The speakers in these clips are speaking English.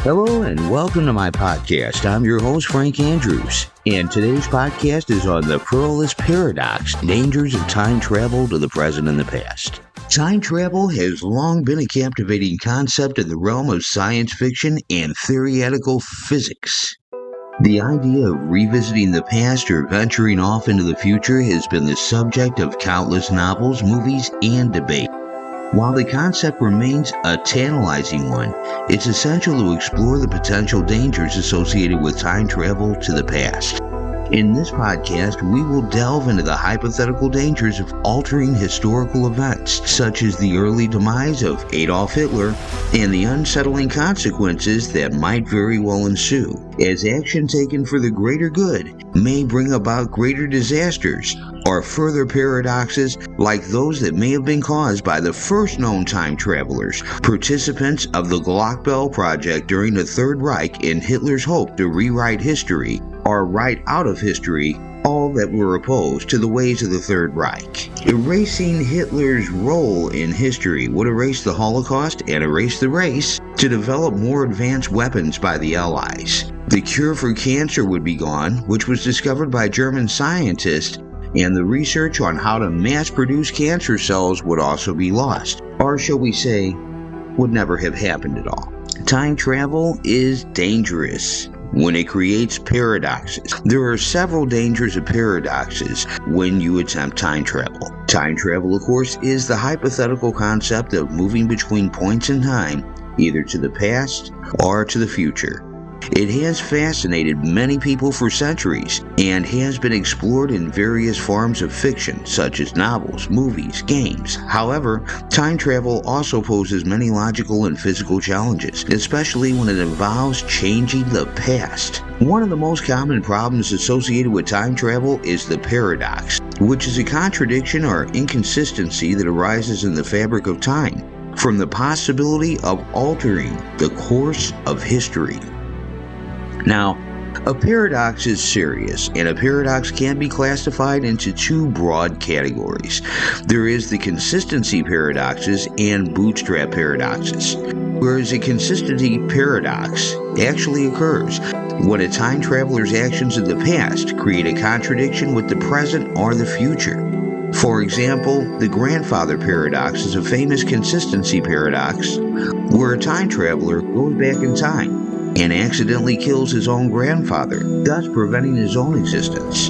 Hello and welcome to my podcast. I'm your host, Frank Andrews, and today's podcast is on the Peril paradox, dangers of time travel to the present and the past. Time travel has long been a captivating concept in the realm of science fiction and theoretical physics. The idea of revisiting the past or venturing off into the future has been the subject of countless novels, movies, and debate. While the concept remains a tantalizing one, it's essential to explore the potential dangers associated with time travel to the past. In this podcast, we will delve into the hypothetical dangers of altering historical events, such as the early demise of Adolf Hitler and the unsettling consequences that might very well ensue, as action taken for the greater good may bring about greater disasters or further paradoxes like those that may have been caused by the first known time travelers, participants of the Glockbell Project during the Third Reich in Hitler's hope to rewrite history or write out of history all that were opposed to the ways of the Third Reich. Erasing Hitler's role in history would erase the Holocaust and erase the race to develop more advanced weapons by the Allies. The cure for cancer would be gone, which was discovered by German scientists, and the research on how to mass-produce cancer cells would also be lost, or shall we say, would never have happened at all. Time travel is dangerous when it creates paradoxes. There are several dangers of paradoxes when you attempt time travel. Time travel, of course, is the hypothetical concept of moving between points in time, either to the past or to the future. It has fascinated many people for centuries and has been explored in various forms of fiction, such as novels, movies, games. However, time travel also poses many logical and physical challenges, especially when it involves changing the past. One of the most common problems associated with time travel is the paradox, which is a contradiction or inconsistency that arises in the fabric of time from the possibility of altering the course of history. Now, a paradox is serious, and a paradox can be classified into two broad categories. There is the consistency paradoxes and bootstrap paradoxes, whereas a consistency paradox actually occurs when a time traveler's actions in the past create a contradiction with the present or the future. For example, the grandfather paradox is a famous consistency paradox where a time traveler goes back in time and accidentally kills his own grandfather, thus preventing his own existence.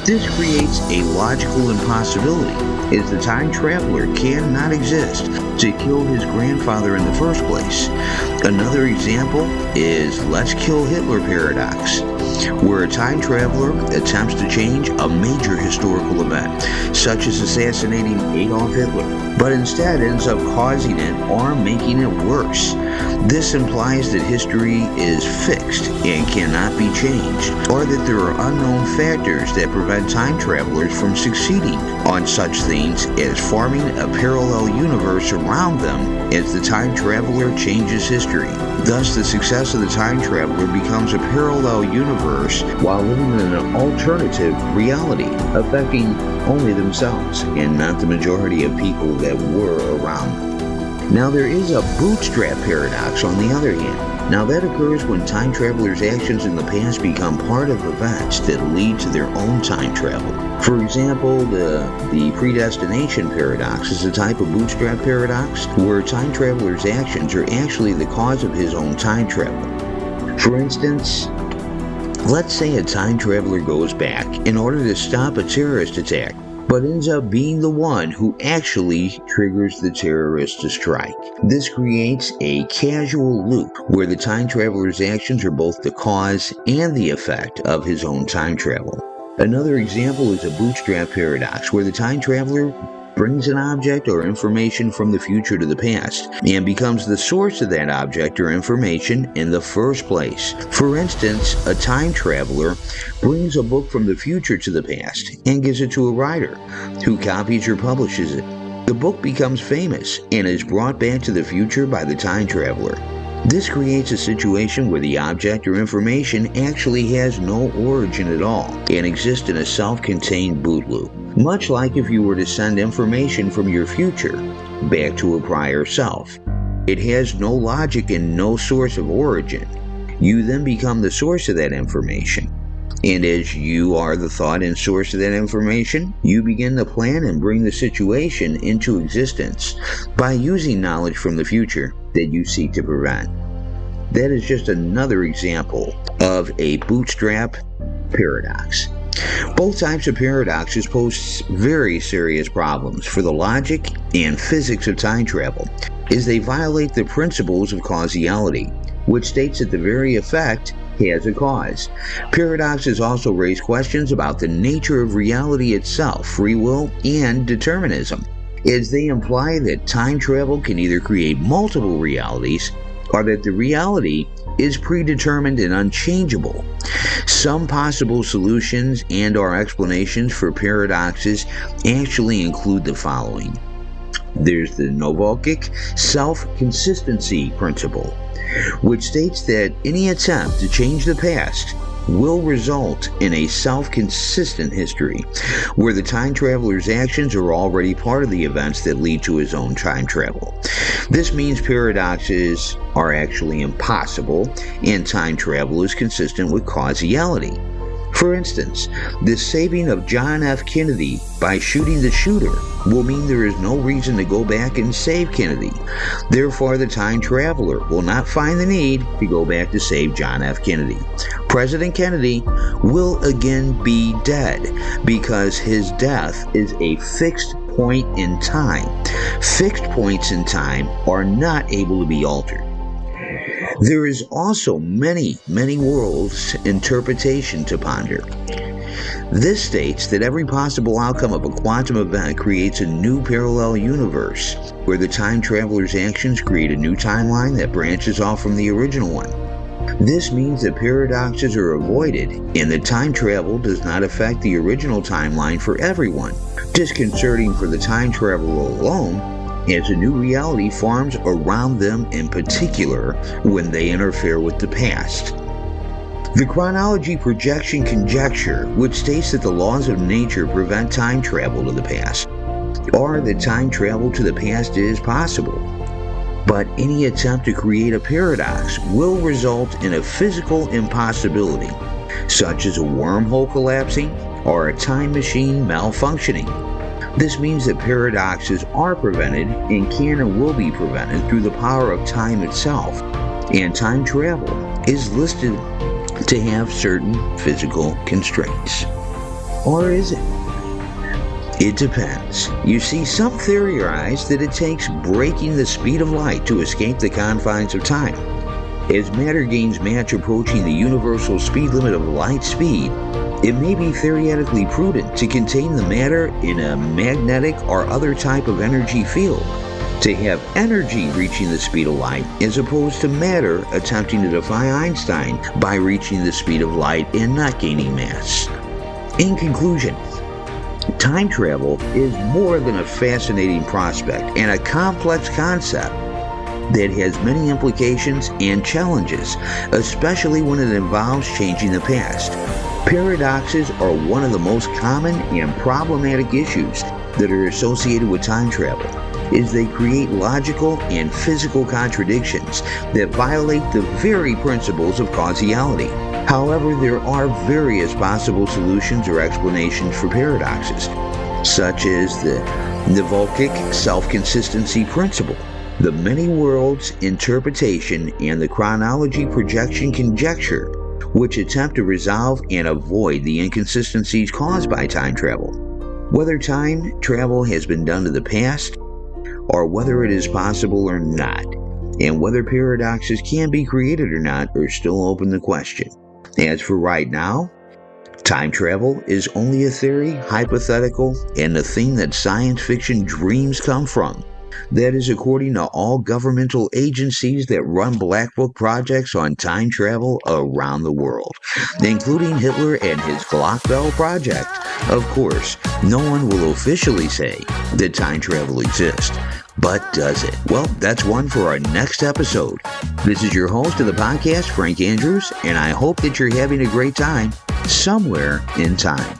This creates a logical impossibility, as the time traveler cannot exist to kill his grandfather in the first place. Another example is Let's Kill Hitler paradox, where a time traveler attempts to change a major historical event, such as assassinating Adolf Hitler, but instead ends up causing it or making it worse. This implies that history is fixed and cannot be changed, or that there are unknown factors that prevent time travelers from succeeding on such things as forming a parallel universe around them as the time traveler changes history. Thus, the success of the time traveler becomes a parallel universe while living in an alternative reality, affecting only themselves and not the majority of people that were around them. Now, there is a bootstrap paradox on the other hand. Now, that occurs when time travelers' actions in the past become part of events that lead to their own time travel. For example, the predestination paradox is a type of bootstrap paradox where a time traveler's actions are actually the cause of his own time travel. For instance, let's say a time traveler goes back in order to stop a terrorist attack, but ends up being the one who actually triggers the terrorist to strike. This creates a causal loop where the time traveler's actions are both the cause and the effect of his own time travel. Another example is a bootstrap paradox, where the time traveler brings an object or information from the future to the past and becomes the source of that object or information in the first place. For instance, a time traveler brings a book from the future to the past and gives it to a writer who copies or publishes it. The book becomes famous and is brought back to the future by the time traveler. This creates a situation where the object or information actually has no origin at all and exists in a self-contained boot loop. Much like if you were to send information from your future back to a prior self. It has no logic and no source of origin. You then become the source of that information. And as you are the thought and source of that information, you begin to plan and bring the situation into existence by using knowledge from the future that you seek to prevent. That is just another example of a bootstrap paradox. Both types of paradoxes pose very serious problems for the logic and physics of time travel, as they violate the principles of causality, which states that the very effect has a cause. Paradoxes also raise questions about the nature of reality itself, free will, and determinism, as they imply that time travel can either create multiple realities or that the reality is predetermined and unchangeable. Some possible solutions and/or explanations for paradoxes actually include the following. There's the Novalkic self-consistency principle, which states that any attempt to change the past will result in a self-consistent history, where the time traveler's actions are already part of the events that lead to his own time travel. This means paradoxes are actually impossible, and time travel is consistent with causality. For instance, the saving of John F. Kennedy by shooting the shooter will mean there is no reason to go back and save Kennedy. Therefore, the time traveler will not find the need to go back to save John F. Kennedy. President Kennedy will again be dead because his death is a fixed point in time. Fixed points in time are not able to be altered. There is also many worlds interpretation to ponder. This states that every possible outcome of a quantum event creates a new parallel universe, where the time traveler's actions create a new timeline that branches off from the original one. This means that paradoxes are avoided, and that time travel does not affect the original timeline for everyone, disconcerting for the time traveler alone, as a new reality forms around them, in particular when they interfere with the past. The chronology projection conjecture, which states that the laws of nature prevent time travel to the past, or that time travel to the past is possible. But any attempt to create a paradox will result in a physical impossibility, such as a wormhole collapsing or a time machine malfunctioning. This means that paradoxes are prevented and can and will be prevented through the power of time itself, and time travel is listed to have certain physical constraints. Or is it? It depends. You see, some theorize that it takes breaking the speed of light to escape the confines of time. As matter gains mass approaching the universal speed limit of light speed, it may be theoretically prudent to contain the matter in a magnetic or other type of energy field, to have energy reaching the speed of light, as opposed to matter attempting to defy Einstein by reaching the speed of light and not gaining mass. In conclusion, time travel is more than a fascinating prospect and a complex concept that has many implications and challenges, especially when it involves changing the past. Paradoxes are one of the most common and problematic issues that are associated with time travel, as they create logical and physical contradictions that violate the very principles of causality. However, there are various possible solutions or explanations for paradoxes, such as the Novalkic self-consistency principle, the many worlds interpretation, and the chronology projection conjecture, which attempt to resolve and avoid the inconsistencies caused by time travel. Whether time travel has been done to the past, or whether it is possible or not, and whether paradoxes can be created or not, are still open to question. As for right now, time travel is only a theory, hypothetical, and a thing that science fiction dreams come from. That is according to all governmental agencies that run Black Book projects on time travel around the world, including Hitler and his Glockbell project. Of course, no one will officially say that time travel exists, but does it? Well, that's one for our next episode. This is your host of the podcast, Frank Andrews, and I hope that you're having a great time somewhere in time.